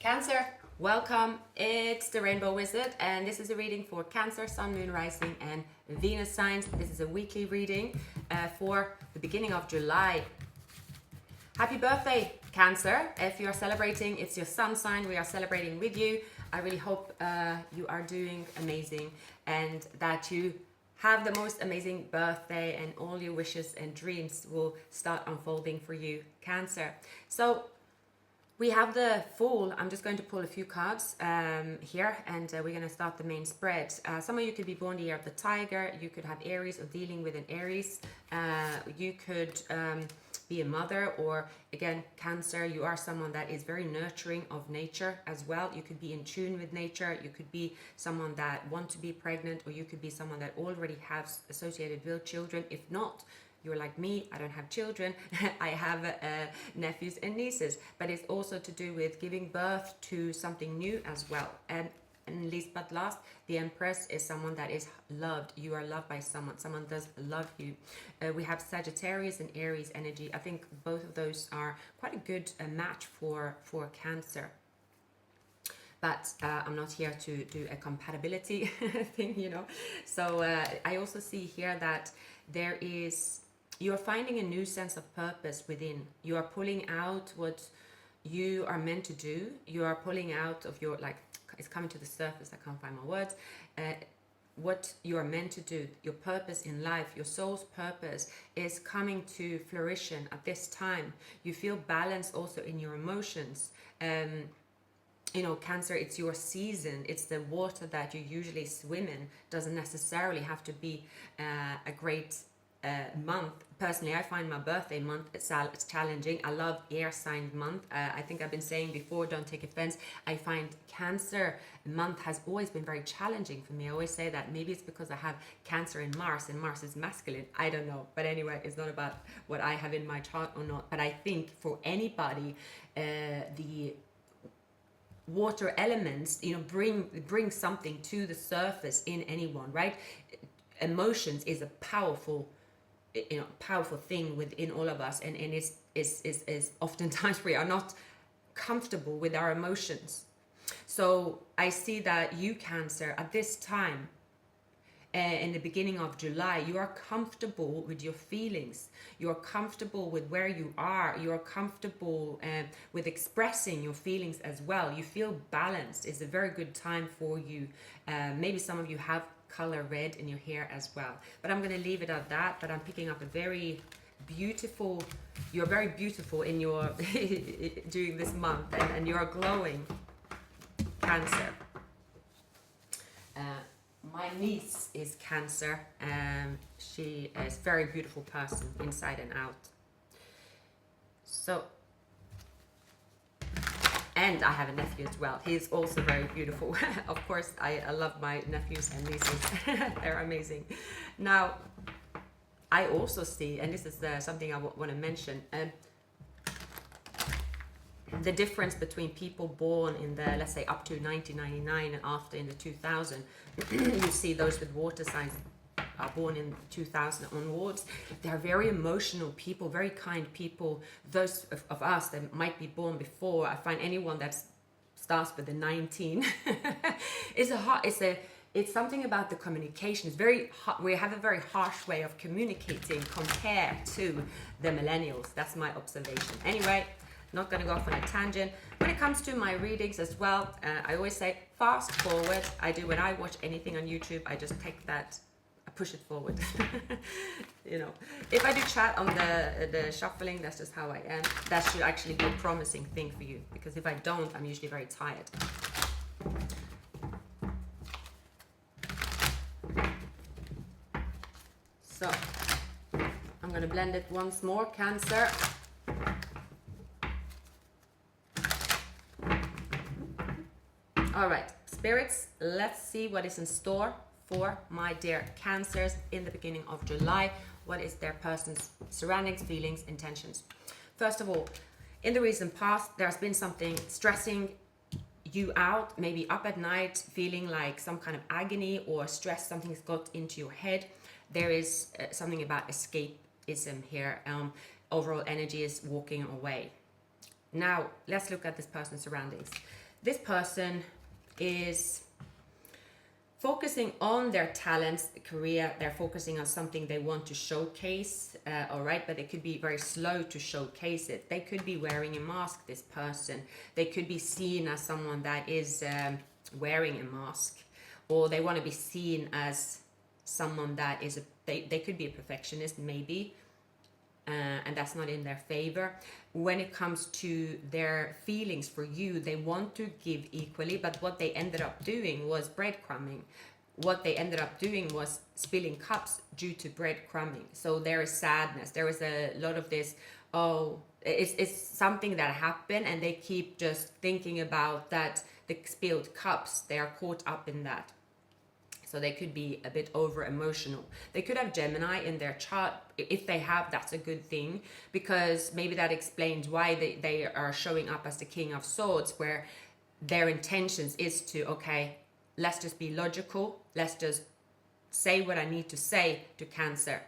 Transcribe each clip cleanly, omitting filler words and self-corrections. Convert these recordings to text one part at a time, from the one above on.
Cancer, welcome. It's the Rainbow Wizard, and this is a reading for Cancer, Sun, Moon, Rising, and Venus signs. This is a weekly reading for the beginning of July. Happy birthday, Cancer. If you're celebrating, it's your sun sign. We are celebrating with you. I really hope you are doing amazing and that you have the most amazing birthday and all your wishes and dreams will start unfolding for you, Cancer. So we have the Fool. I'm just going to pull a few cards here, and we're going to start the main spread. Some of you could be born the year of the tiger. You could have Aries or dealing with an Aries. You could be a mother, or again, Cancer, you are someone that is very nurturing of nature as well. You could be in tune with nature. You could be someone that wants to be pregnant, or you could be someone that already has associated with children. If not, you're like me, I don't have children, I have nephews and nieces, but it's also to do with giving birth to something new as well. And least but last, the Empress is someone that is loved. You are loved by someone. Someone does love you. We have Sagittarius and Aries energy. I think both of those are quite a good match for Cancer. But I'm not here to do a compatibility thing, you know. So I also see here that there is... you're finding a new sense of purpose within. You are pulling out what you are meant to do. You are pulling out of your, like, it's coming to the surface, I can't find my words. What you are meant to do, your purpose in life, your soul's purpose is coming to fruition at this time. You feel balance also in your emotions. You know, Cancer, it's your season. It's the water that you usually swim in. Doesn't necessarily have to be a great month. Personally, I find my birthday month it's challenging. I love air sign month. I think I've been saying before, don't take offense, I find Cancer month has always been very challenging for me. I always say that maybe it's because I have Cancer in Mars, and Mars is masculine. I don't know, but anyway, it's not about what I have in my chart or not. But I think for anybody, the water elements, you know, bring something to the surface in anyone, right? Emotions is a powerful, you know, powerful thing within all of us, and is oftentimes we are not comfortable with our emotions. So I see that you, Cancer, at this time in the beginning of July, you are comfortable with your feelings. You are comfortable with where you are. You are comfortable with expressing your feelings as well. You feel balanced. It's a very good time for you. Maybe some of you have color red in your hair as well, but I'm going to leave it at that. But I'm picking up a very beautiful, you're very beautiful in your during this month, and you're glowing, Cancer. My niece is Cancer. She is a very beautiful person inside and out. So, and I have a nephew as well. He's also very beautiful. Of course, I love my nephews and nieces. They're amazing. Now, I also see, and this is something I want to mention, the difference between people born in the, let's say, up to 1999 and after in the 2000. You see those with water signs are born in 2000 onwards. They're very emotional people, very kind people. Those of us that might be born before, I find anyone that starts with the 19 it's something about the communication. It's very we have a very harsh way of communicating compared to the millennials. That's my observation. Anyway, not going to go off on a tangent. When it comes to my readings as well, I always say fast forward. I do when I watch anything on YouTube, I just take that, I push it forward. You know, if I do chat on the shuffling, that's just how I am. That should actually be a promising thing for you, because if I don't, I'm usually very tired. So I'm going to blend it once more, Cancer. All right, spirits, let's see what is in store for my dear Cancers in the beginning of July. What is their person's surroundings, feelings, intentions? First of all, in the recent past, there's been something stressing you out, maybe up at night, feeling like some kind of agony or stress, something's got into your head. There is something about escapism here. Overall energy is walking away. Now, let's look at this person's surroundings. this person is focusing on their talents, career. They're focusing on something they want to showcase, all right, but they could be very slow to showcase it. They could be wearing a mask, this person. They could be seen as someone that is wearing a mask, or they want to be seen as someone that is they could be a perfectionist, maybe, and that's not in their favor. When it comes to their feelings for you, they want to give equally, but what they ended up doing was breadcrumbing. What they ended up doing was spilling cups due to breadcrumbing. So there is sadness. There is a lot of this, oh, it's something that happened, and they keep just thinking about that, the spilled cups. They are caught up in that. So they could be a bit over emotional. They could have Gemini in their chart. If they have, that's a good thing, because maybe that explains why they are showing up as the King of Swords, where their intentions is to, okay, let's just be logical. Let's just say what I need to say to Cancer.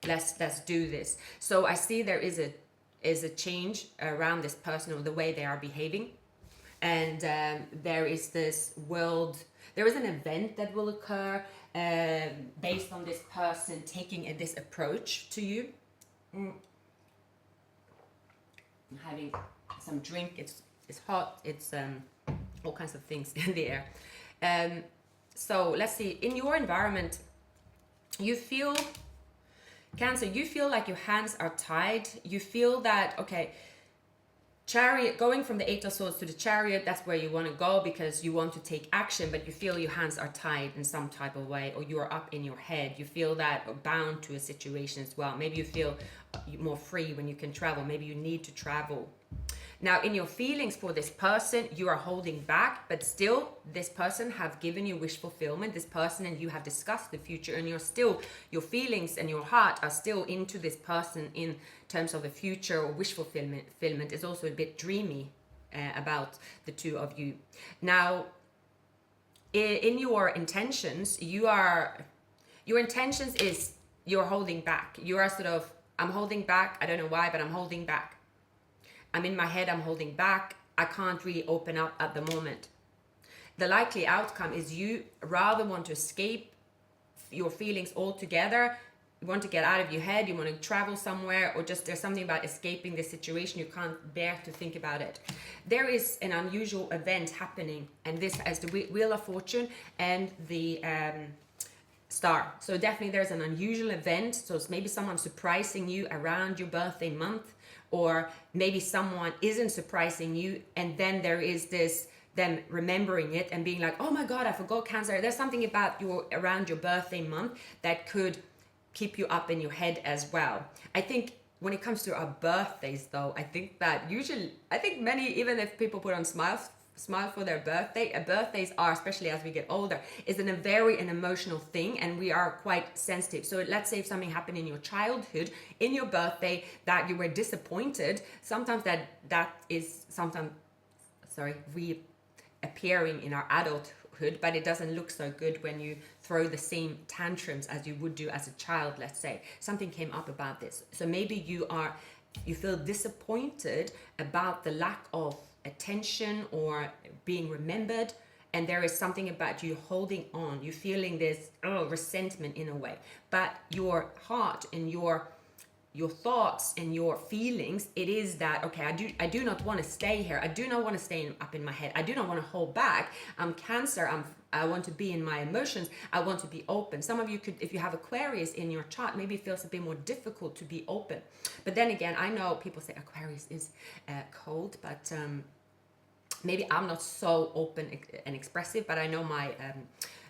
Let's do this. So I see there is a change around this person, or the way they are behaving. And there is this world, there is an event that will occur based on this person taking this approach to you. I'm having some drink, it's hot, it's all kinds of things in the air. So let's see, in your environment, you feel, Cancer, you feel like your hands are tied. You feel that, okay, Chariot, going from the Eight of Swords to the Chariot, that's where you want to go because you want to take action, but you feel your hands are tied in some type of way, or you are up in your head. You feel that bound to a situation as well. Maybe you feel more free when you can travel. Maybe you need to travel. Now, in your feelings for this person, you are holding back, but still this person have given you wish fulfillment. This person and you have discussed the future, and you're still, your feelings and your heart are still into this person in terms of the future, or wish fulfillment is also a bit dreamy about the two of you. Now, in your intentions, your intentions is you're holding back. You are sort of, I'm holding back. I don't know why, but I'm holding back. I'm in my head, I'm holding back. I can't really open up at the moment. The likely outcome is you rather want to escape your feelings altogether. You want to get out of your head, you want to travel somewhere, or just there's something about escaping the situation. You can't bear to think about it. There is an unusual event happening, and this has the Wheel of Fortune and the Star. So definitely there's an unusual event. So it's maybe someone surprising you around your birthday month, or maybe someone isn't surprising you, and then there is this them remembering it and being like, oh my God, I forgot Cancer. There's something about around your birthday month that could keep you up in your head as well. I think when it comes to our birthdays though, I think many, even if people put on smile for their birthday, birthdays are, especially as we get older, is an emotional thing, and we are quite sensitive. So let's say if something happened in your childhood, in your birthday, that you were disappointed, sometimes that is sometimes reappearing in our adulthood, but it doesn't look so good when you throw the same tantrums as you would do as a child. Let's say something came up about this, so maybe you feel disappointed about the lack of attention or being remembered, and there is something about you holding on. You're feeling this resentment in a way, but your heart and your thoughts and your feelings, it is that, okay, I do not want to stay here. I do not want to stay up in my head. I do not want to hold back. I'm Cancer. I want to be in my emotions. I want to be open. Some of you could, if you have Aquarius in your chart, maybe it feels a bit more difficult to be open. But then again, I know people say Aquarius is cold, but maybe I'm not so open and expressive, but I know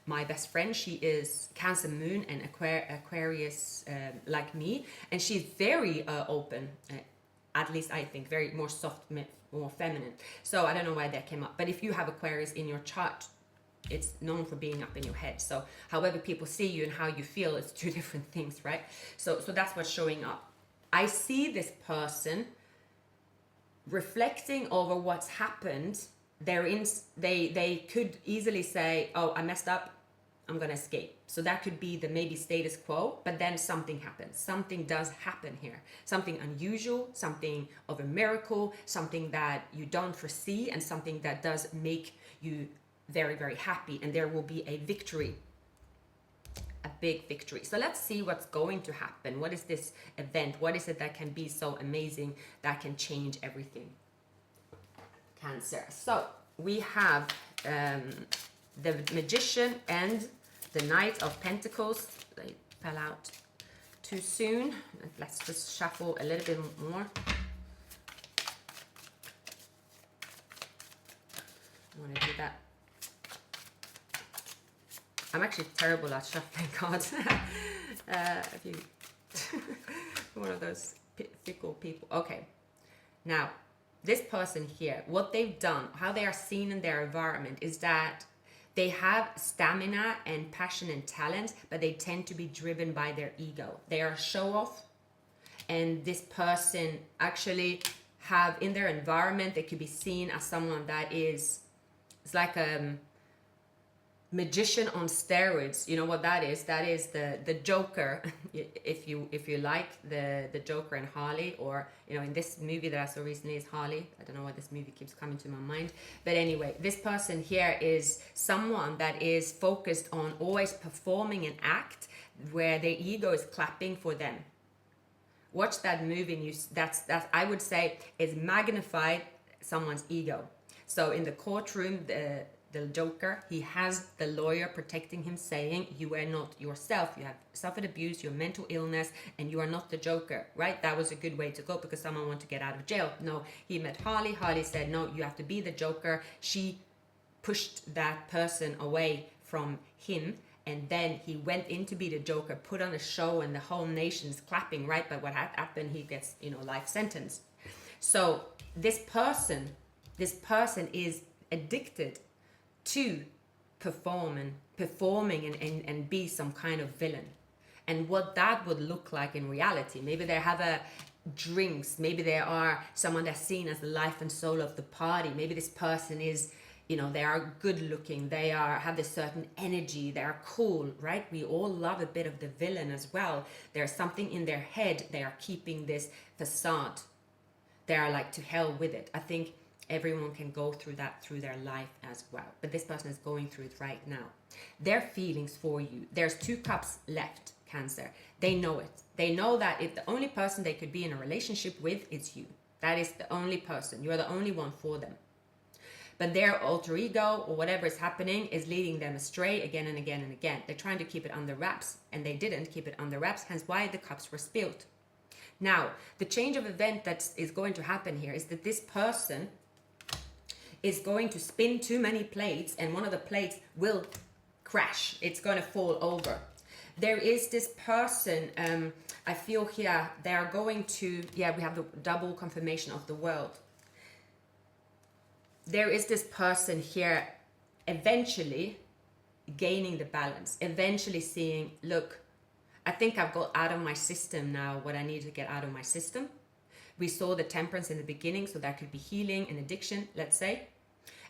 my best friend, she is Cancer Moon and Aquarius like me, and she's very open, at least I think, very more soft, more feminine. So I don't know why that came up, but if you have Aquarius in your chart, it's known for being up in your head. So however people see you and how you feel, it's two different things, right? So that's what's showing up. I see this person reflecting over what's happened. They could easily say, oh, I messed up, I'm gonna escape. So that could be the maybe status quo, but then something happens. Something does happen here. Something unusual, something of a miracle, something that you don't foresee, and something that does make you very, very happy. And there will be a victory, a big victory. So let's see what's going to happen. What is this event? What is it that can be so amazing that can change everything? Cancer. So we have the Magician and the Knight of Pentacles. They fell out too soon. Let's just shuffle a little bit more. I want to do that. I'm actually terrible at shuffling cards. If you one of those fickle people. Okay, now this person here, what they've done, how they are seen in their environment, is that they have stamina and passion and talent, but they tend to be driven by their ego. They are show off, and this person actually have in their environment, they could be seen as someone that is, it's like a magician on steroids. You know what that is? That is the Joker, if you like the Joker and Harley, or you know, in this movie that I saw recently is Harley. I don't know why this movie keeps coming to my mind, but anyway, this person here is someone that is focused on always performing an act where their ego is clapping for them. Watch that movie, and that's I would say is magnified someone's ego. So in the courtroom, the Joker, he has the lawyer protecting him, saying, you are not yourself, you have suffered abuse, your mental illness, and you are not the Joker, right? That was a good way to go, because someone wanted to get out of jail. No, he met Harley. Harley said, no, you have to be the Joker. She pushed that person away from him, and then he went in to be the Joker, put on a show, and the whole nation's clapping, right? But what happened, he gets, life sentence. So this person is addicted to performing and be some kind of villain. And what that would look like in reality, maybe they have drinks, maybe they are someone that's seen as the life and soul of the party. Maybe this person is, they are good looking, they have this certain energy, they are cool, right? We all love a bit of the villain as well. There's something in their head, they are keeping this facade. They are like, to hell with it. I think everyone can go through that through their life as well, but this person is going through it right now. Their feelings for you, there's 2 cups left, Cancer. They know it. They know that if the only person they could be in a relationship with is you, that is the only person, you are the only one for them. But their alter ego or whatever is happening is leading them astray again and again and again. They're trying to keep it under wraps, and they didn't keep it under wraps, hence why the cups were spilled. Now, the change of event that is going to happen here is that this person is going to spin too many plates, and one of the plates will crash. It's going to fall over. There is this person, I feel here, they are going to, we have the double confirmation of the world. There is this person here eventually gaining the balance, eventually seeing, look, I think I've got out of my system now what I need to get out of my system. We saw the temperance in the beginning, so that could be healing and addiction, let's say.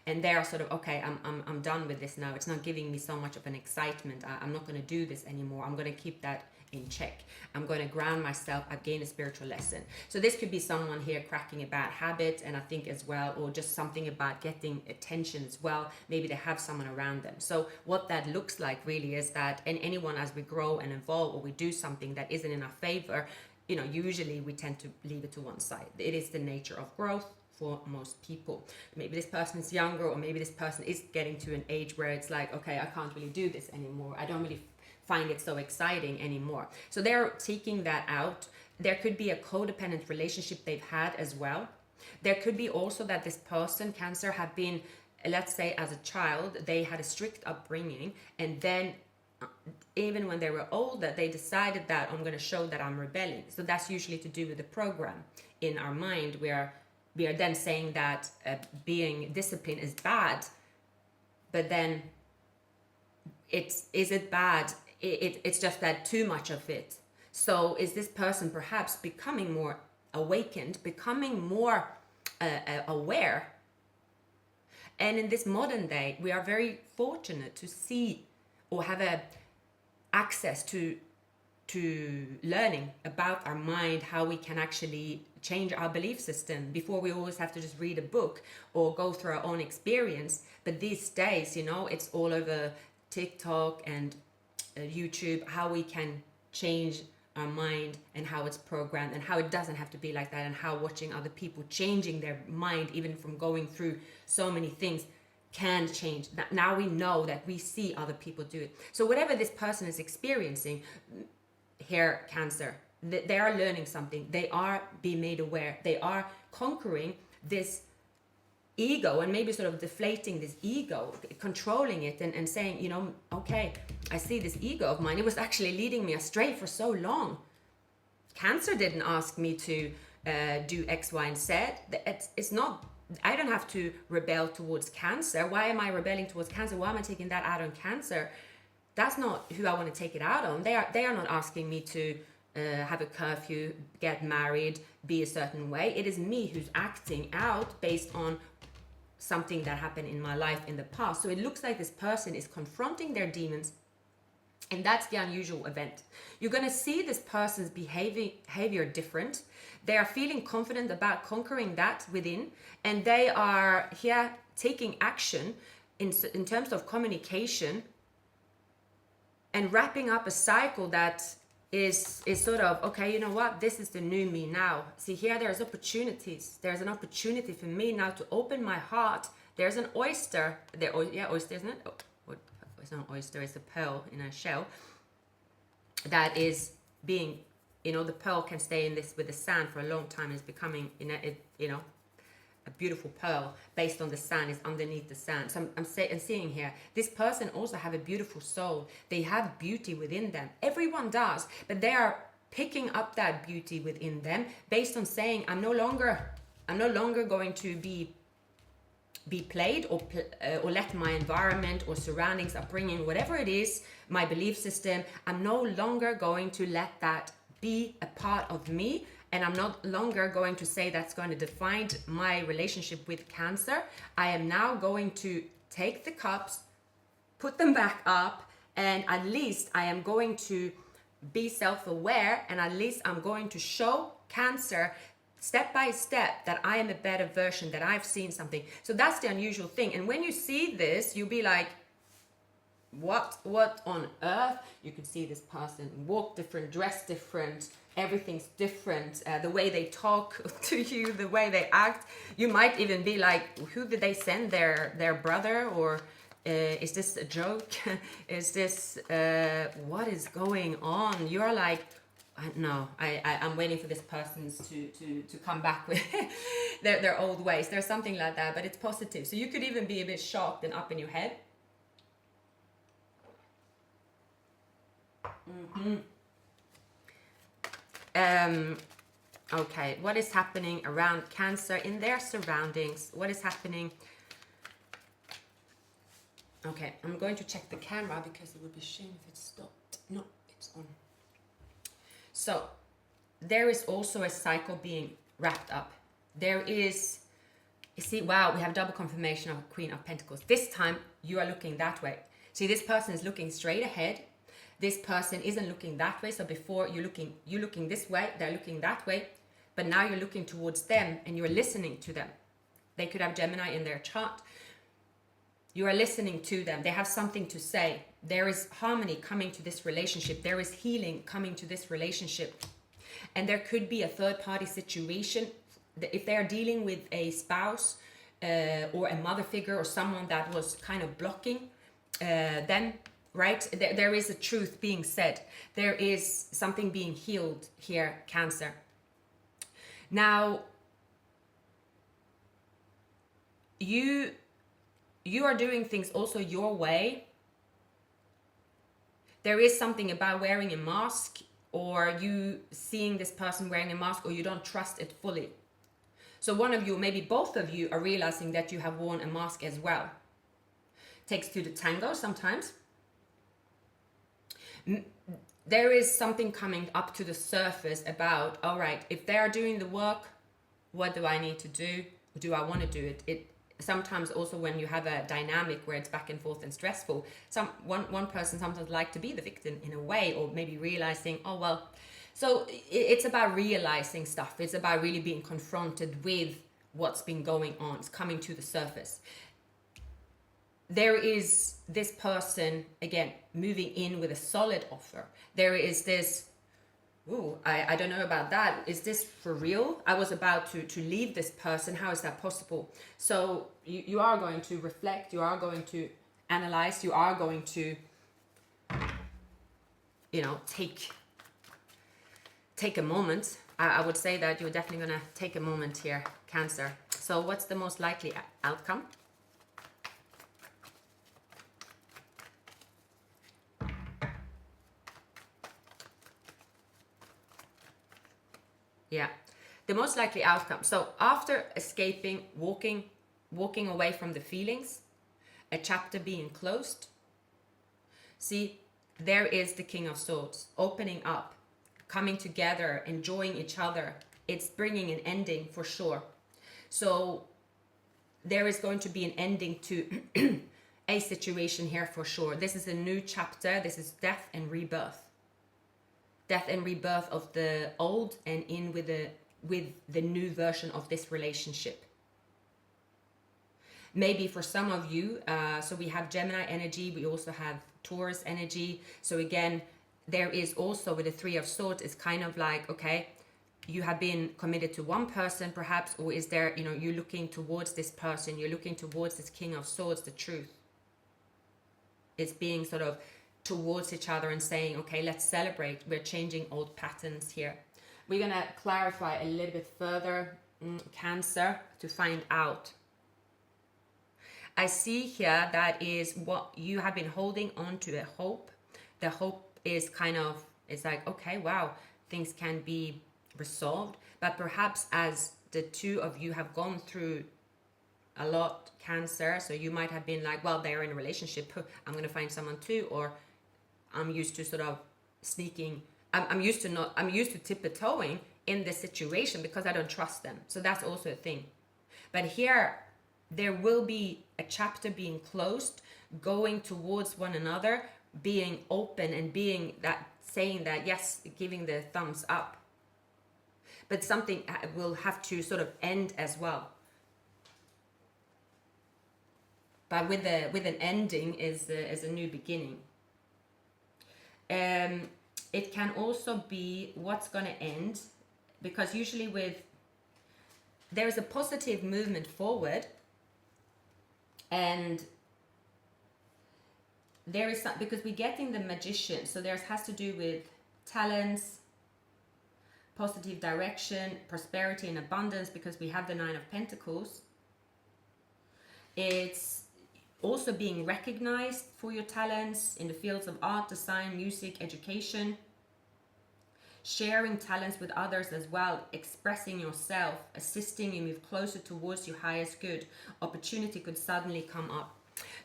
And they are sort of, okay, I'm done with this now. It's not giving me so much of an excitement. I'm not going to do this anymore. I'm going to keep that in check. I'm going to ground myself. I've gained a spiritual lesson. So this could be someone here cracking a bad habit, and I think as well, or just something about getting attention as well. Maybe they have someone around them. So what that looks like really is that, and anyone, as we grow and evolve, or we do something that isn't in our favor, usually we tend to leave it to one side. It is the nature of growth for most people. Maybe this person is younger, or maybe this person is getting to an age where it's like, okay, I can't really do this anymore. I don't really find it so exciting anymore. So they're taking that out. There could be a codependent relationship they've had as well. There could be also that this person, Cancer, have been, let's say as a child, they had a strict upbringing, and then even when they were older, they decided that I'm going to show that I'm rebelling. So that's usually to do with the program in our mind, where we are then saying that being disciplined is bad, but then is it bad? It's just that too much of it. So is this person perhaps becoming more awakened, becoming more aware? And in this modern day, we are very fortunate to see or have a access to learning about our mind, how we can actually change our belief system before we always have to just read a book or go through our own experience. But these days, it's all over TikTok and YouTube, how we can change our mind and how it's programmed and how it doesn't have to be like that, and how watching other people changing their mind, even from going through so many things, can change. Now we know that we see other people do it. So whatever this person is experiencing, hair cancer, they are learning something. They are being made aware. They are conquering this ego, and maybe sort of deflating this ego, controlling it, and saying, okay, I see this ego of mine. It was actually leading me astray for so long. Cancer didn't ask me to do X, Y, and Z. It's not, I don't have to rebel towards cancer. Why am I rebelling towards cancer? Why am I taking that out on cancer? That's not who I want to take it out on. They are not asking me to have a curfew, get married, be a certain way. It is me who's acting out based on something that happened in my life in the past. So it looks like this person is confronting their demons, and that's the unusual event. You're going to see this person's behavior different. They are feeling confident about conquering that within, and they are here taking action in terms of communication and wrapping up a cycle that is sort of, okay, you know what, this is the new me now. See, here there's opportunities. There's an opportunity for me now to open my heart. There's an oyster. Oyster, isn't it? Oh, it's not an oyster, it's a pearl in a shell that is being, the pearl can stay in this with the sand for a long time. It's becoming, a beautiful pearl based on the sand, is underneath the sand. So I'm seeing here, this person also have a beautiful soul. They have beauty within them. Everyone does, but they are picking up that beauty within them based on saying, I'm no longer going to be played or let my environment or surroundings, upbringing, whatever it is, my belief system, I'm no longer going to let that be a part of me. And I'm not longer going to say that's going to define my relationship with cancer. I am now going to take the cups, put them back up, and at least I am going to be self-aware, and at least I'm going to show cancer step by step that I am a better version, that I've seen something. So that's the unusual thing. And when you see this, you'll be like, what on earth? You could see this person walk different, dress different, everything's different, the way they talk to you, the way they act. You might even be like, who did they send, their brother? Or is this a joke? Is this, what is going on? You're like, no, I'm waiting for this person to come back with their old ways. There's something like that, but it's positive. So you could even be a bit shocked and up in your head. Okay, what is happening around cancer in their surroundings? What is happening? Okay, I'm going to check the camera because it would be a shame if it stopped. No, it's on. So there is also a cycle being wrapped up. There is, you see, wow, we have double confirmation of Queen of Pentacles. This time you are looking that way. See, this person is looking straight ahead. This person isn't looking that way. So before you're looking this way, they're looking that way, but now you're looking towards them and you're listening to them. They could have Gemini in their chart. You are listening to them. They have something to say. There is harmony coming to this relationship. There is healing coming to this relationship. And there could be a third party situation. If they are dealing with a spouse or a mother figure or someone that was kind of blocking them, right? There is a truth being said. There is something being healed here, Cancer. Now, you are doing things also your way. There is something about wearing a mask, or you seeing this person wearing a mask, or you don't trust it fully. So one of you, maybe both of you, are realizing that you have worn a mask as well. Takes two to tango sometimes. There is something coming up to the surface about, all right, if they are doing the work, what do I need to do? Do I want to do it? sometimes also when you have a dynamic where it's back and forth and stressful, one person sometimes like to be the victim in a way, or maybe realizing, oh well. So it's about realizing stuff. It's about really being confronted with what's been going on. It's coming to the surface. There is this person, again, moving in with a solid offer. There is this, ooh, I don't know about that. Is this for real? I was about to leave this person. How is that possible? So you are going to reflect. You are going to analyze. You are going to, take a moment. I would say that you're definitely going to take a moment here, Cancer. So what's the most likely outcome? Yeah, the most likely outcome. So after escaping, walking away from the feelings, a chapter being closed. See, there is the King of Swords, opening up, coming together, enjoying each other. It's bringing an ending for sure. So there is going to be an ending to a situation here for sure. This is a new chapter. This is death and rebirth. Death and rebirth of the old and in with the new version of this relationship. Maybe for some of you, so we have Gemini energy, we also have Taurus energy. So again, there is also with the Three of Swords, it's kind of like, okay, you have been committed to one person perhaps, or is there, you're looking towards this person, you're looking towards this King of Swords, the truth. It's being sort of towards each other and saying, okay, let's celebrate. We're changing old patterns here. We're going to clarify a little bit further, Cancer, to find out. I see here that is what you have been holding on to, a hope. The hope is it's like, okay, wow, things can be resolved. But perhaps as the two of you have gone through a lot, Cancer, so you might have been like, well, they're in a relationship, I'm going to find someone too, or I'm used to sort of sneaking. I'm used to tiptoeing in this situation because I don't trust them. So that's also a thing. But here, there will be a chapter being closed, going towards one another, being open and being that, saying that, yes, giving the thumbs up. But something will have to sort of end as well. But with an ending is a new beginning. It can also be what's going to end, because usually there is a positive movement forward, and there is because we're getting the Magician, so there has to do with talents, positive direction, prosperity and abundance, because we have the Nine of Pentacles. It's also being recognized for your talents in the fields of art, design, music, education. Sharing talents with others as well, expressing yourself, assisting you move closer towards your highest good. Opportunity could suddenly come up.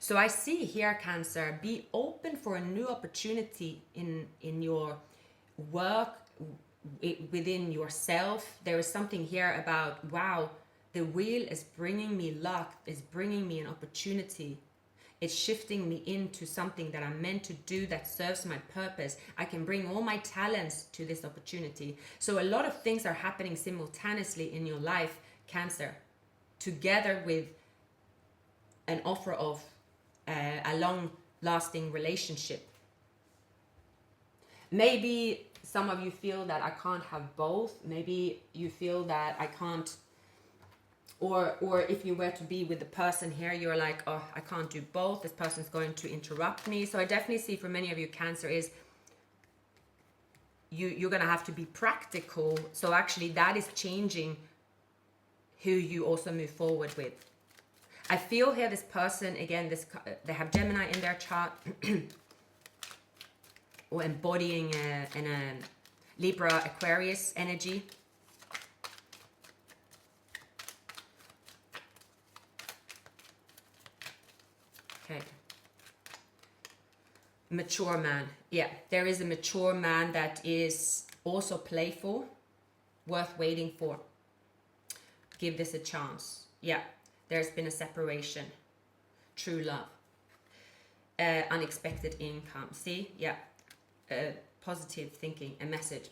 So I see here, Cancer, be open for a new opportunity in your work, within yourself. There is something here about, wow, the wheel is bringing me luck, is bringing me an opportunity. It's shifting me into something that I'm meant to do that serves my purpose. I can bring all my talents to this opportunity. So a lot of things are happening simultaneously in your life, Cancer, together with an offer of a long-lasting relationship. Maybe some of you feel that I can't have both. Maybe you feel that I can't. Or if you were to be with the person here, you're like, oh, I can't do both. This person's going to interrupt me. So I definitely see for many of you, Cancer, is you're going to have to be practical. So actually that is changing who you also move forward with. I feel here this person, again, they have Gemini in their chart or embodying a Libra Aquarius energy. Okay. Mature man. Yeah, there is a mature man that is also playful, worth waiting for. Give this a chance. Yeah. There's been a separation. True love. Unexpected income. See? Yeah. Positive thinking, a message.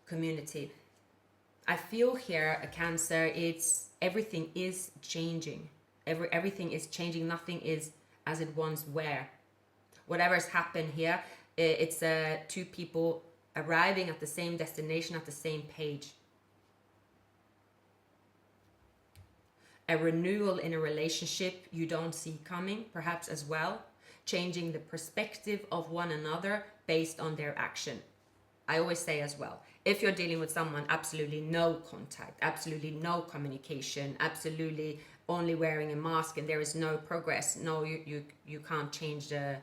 Community. I feel here, a Cancer, it's everything is changing. Everything is changing. Nothing is as it once were. Whatever's happened here, it's two people arriving at the same destination, at the same page. A renewal in a relationship you don't see coming, perhaps as well. Changing the perspective of one another based on their action. I always say as well, if you're dealing with someone, absolutely no contact, absolutely no communication, absolutely only wearing a mask, and there is no progress. No, you can't change the,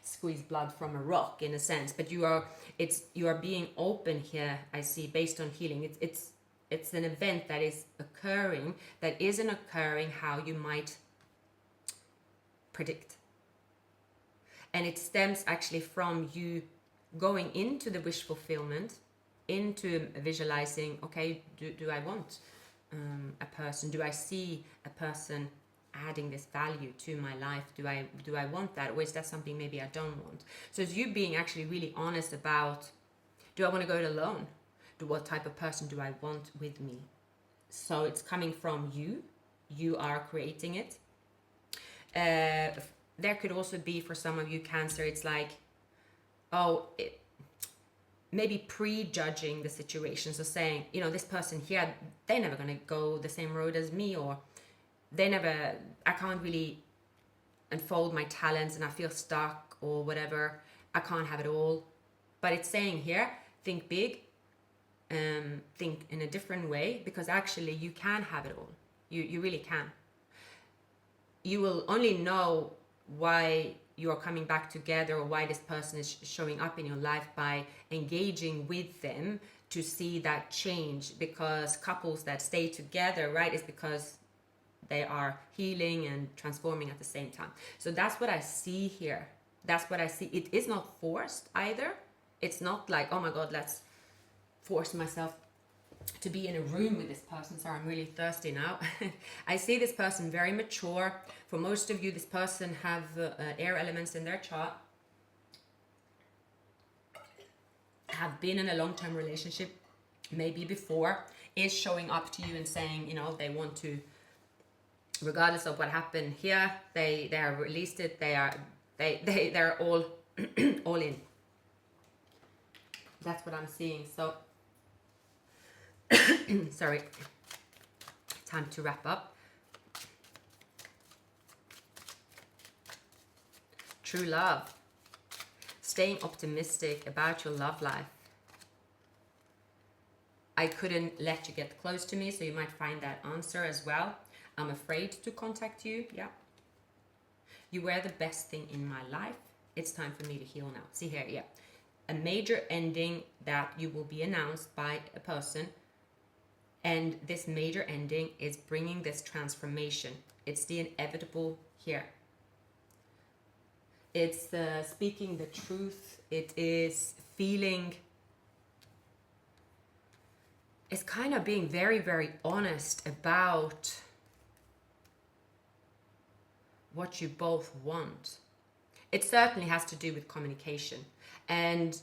squeeze blood from a rock in a sense. But you are being open here. I see, based on healing. It's an event that is occurring, that isn't occurring how you might predict. And it stems actually from you going into the wish fulfillment, into visualizing, okay, do I want a person? Do I see a person adding this value to my life? Do I want that? Or is that something maybe I don't want? So it's you being actually really honest about, do I want to go it alone? What type of person do I want with me? So it's coming from you. You are creating it. There could also be, for some of you, Cancer, it's like, maybe prejudging the situation. So saying, this person here, they're never going to go the same road as me, or I can't really unfold my talents and I feel stuck or whatever. I can't have it all. But it's saying here, think big, think in a different way, because actually you can have it all. You really can. You will only know why you are coming back together, or why this person is showing up in your life, by engaging with them to see that change. Because couples that stay together, right, is because they are healing and transforming at the same time. So that's what I see here. That's what I see. It is not forced either. It's not like, oh my God, let's force myself to be in a room with this person. Sorry, I'm really thirsty now. I see this person very mature. For most of you, this person have air elements in their chart, have been in a long-term relationship, maybe before, is showing up to you and saying, they want to, regardless of what happened here, they have released it. They're all all in. That's what I'm seeing. So sorry, time to wrap up. True love. Staying optimistic about your love life. I couldn't let you get close to me, so you might find that answer as well. I'm afraid to contact you. Yeah. You were the best thing in my life. It's time for me to heal now. See here, yeah. A major ending that you will be announced by a person. And this major ending is bringing this transformation. It's the inevitable here. It's speaking the truth. It is feeling. It's kind of being very, very honest about what you both want. It certainly has to do with communication. And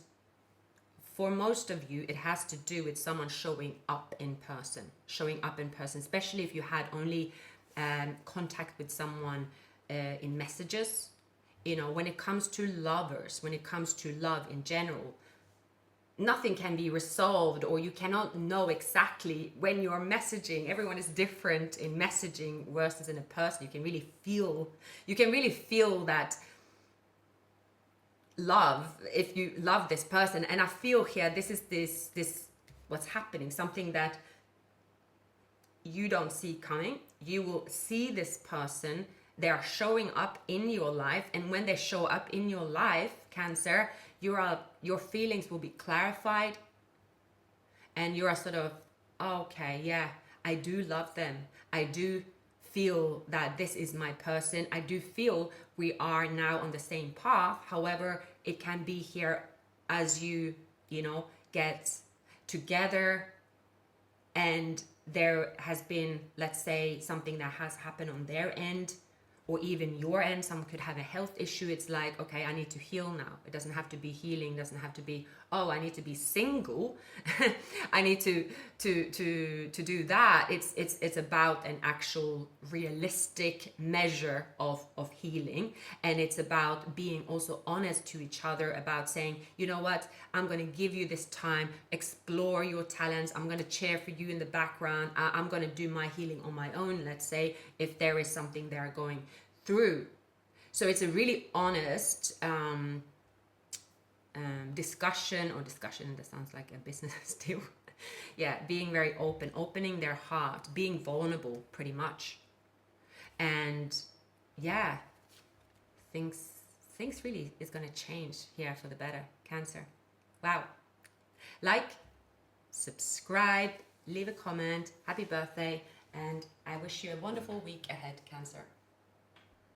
for most of you, it has to do with someone showing up in person, especially if you had only contact with someone in messages. When it comes to lovers, when it comes to love in general, nothing can be resolved, or you cannot know exactly when you're messaging. Everyone is different in messaging versus in a person. You can really feel that love if you love this person. And I feel here, this is this what's happening, something that you don't see coming. You will see this person, they are showing up in your life, and when they show up in your life, Cancer, your feelings will be clarified, and you are sort of, okay, yeah, I do love them. I do feel that this is my person. I do feel we are now on the same path. However, it can be here as you get together and there has been, let's say, something that has happened on their end, or even your end. Someone could have a health issue. It's like, okay, I need to heal now. It doesn't have to be healing, doesn't have to be, oh, I need to be single. I need to do that. It's about an actual realistic measure of healing. And it's about being also honest to each other about saying, you know what, I'm going to give you this time, explore your talents. I'm going to cheer for you in the background. I'm going to do my healing on my own, let's say, if there is something they're going through. So it's a really honest discussion, that sounds like a business deal. Yeah, being very open, opening their heart, being vulnerable pretty much. And yeah, things really is going to change here for the better, Cancer. Wow. Like, subscribe, leave a comment, happy birthday, and I wish you a wonderful week ahead, Cancer.